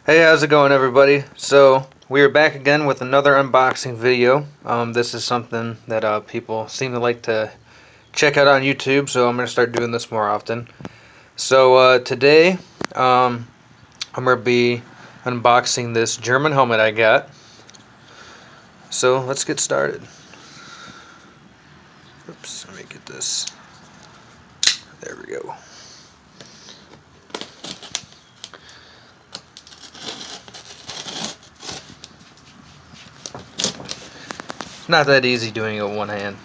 Hey, how's it going, everybody? So we are back again with another unboxing video. This is something that people seem to like to check out on YouTube, so I'm going to start doing this more often. So today I'm going to be unboxing this German helmet I got. So let's get started. Oops, let me get this. There we go. It's not that easy doing it with one hand.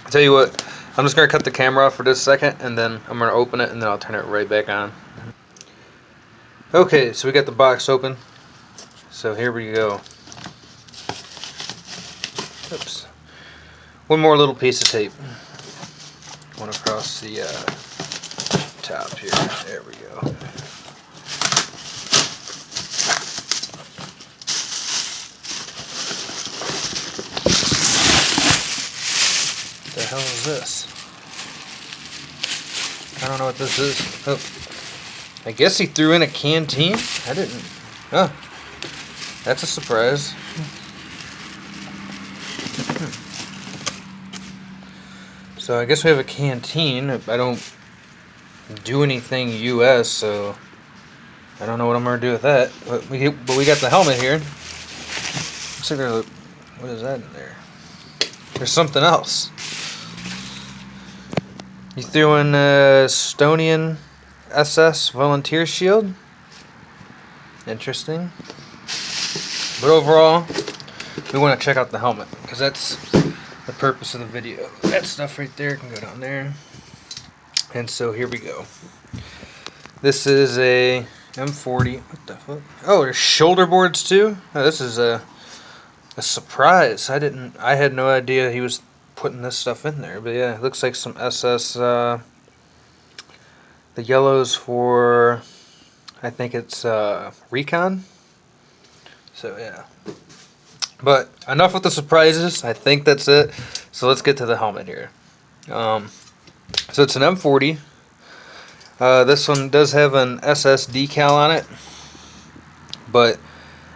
I'll tell you what, I'm just going to cut the camera off for this second, and then I'm going to open it, and then I'll turn it right back on. Okay, so we got the box open. So here we go. Oops. One more little piece of tape. One across the top here. There we go. What the hell is this? I don't know what this is. Oh, I guess he threw in a canteen? I didn't. Oh, that's a surprise. So I guess we have a canteen. I don't do anything US, so I don't know what I'm gonna do with that. But we got the helmet here. Looks like there's what is that in there? There's something else. You threw in a Estonian SS volunteer shield. Interesting. But overall, we want to check out the helmet because that's the purpose of the video. That stuff right there can go down there. And so here we go. This is a M40. What the fuck? Oh, there's shoulder boards too. Oh, this is a surprise. I had no idea he was putting this stuff in there. But yeah, it looks like some SS. The yellow's for, I think it's Recon. So yeah. But enough with the surprises. I think that's it. So let's get to the helmet here. So it's an M40. This one does have an SS decal on it, but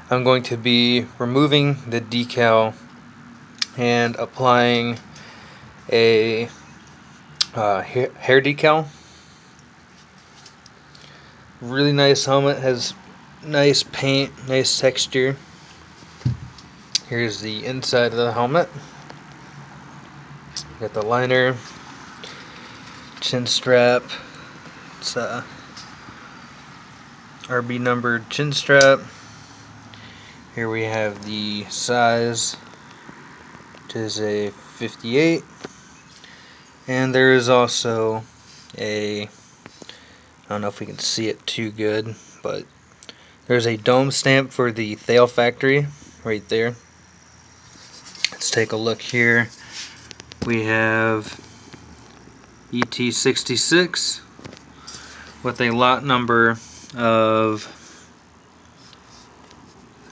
I'm going to be removing the decal and applying a hair decal. Really nice helmet, has nice paint, nice texture. Here's the inside of the helmet. Got the liner, chin strap. It's a RB numbered chin strap. Here we have the size, which is a 58. And there is also a, I don't know if we can see it too good, but there's a dome stamp for the Thale factory right there. Let's take a look here. We have ET66 with a lot number of,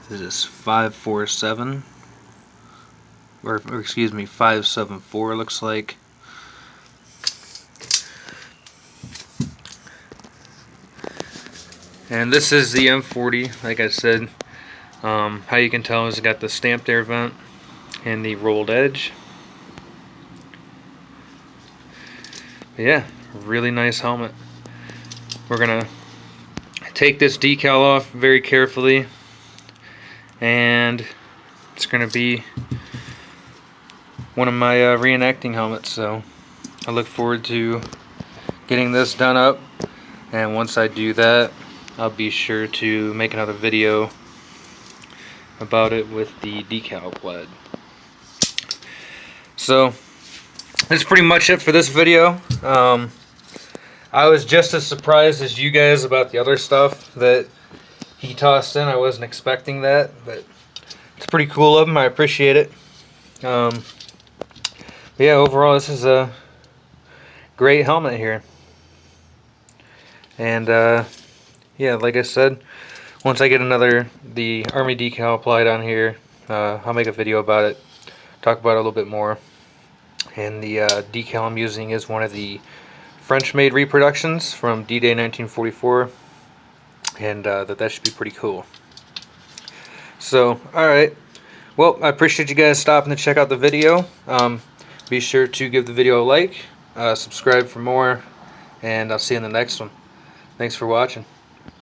is this 547? Or excuse me, 574 looks like. And this is the M40, like I said. How you can tell is it got the stamped air vent and the rolled edge. But yeah, really nice helmet. We're gonna take this decal off very carefully, and it's gonna be one of my reenacting helmets. So I look forward to getting this done up, and once I do that, I'll be sure to make another video about it with the decal applied. So that's pretty much it for this video. I was just as surprised as you guys about the other stuff that he tossed in. I wasn't expecting that, but it's pretty cool of him. I appreciate it. But yeah, overall this is a great helmet here. And yeah, like I said, once I get the Army decal applied on here, I'll make a video about it, talk about it a little bit more. And the decal I'm using is one of the French-made reproductions from D-Day 1944. and that should be pretty cool. So, alright. Well, I appreciate you guys stopping to check out the video. Be sure to give the video a like, subscribe for more, and I'll see you in the next one. Thanks for watching.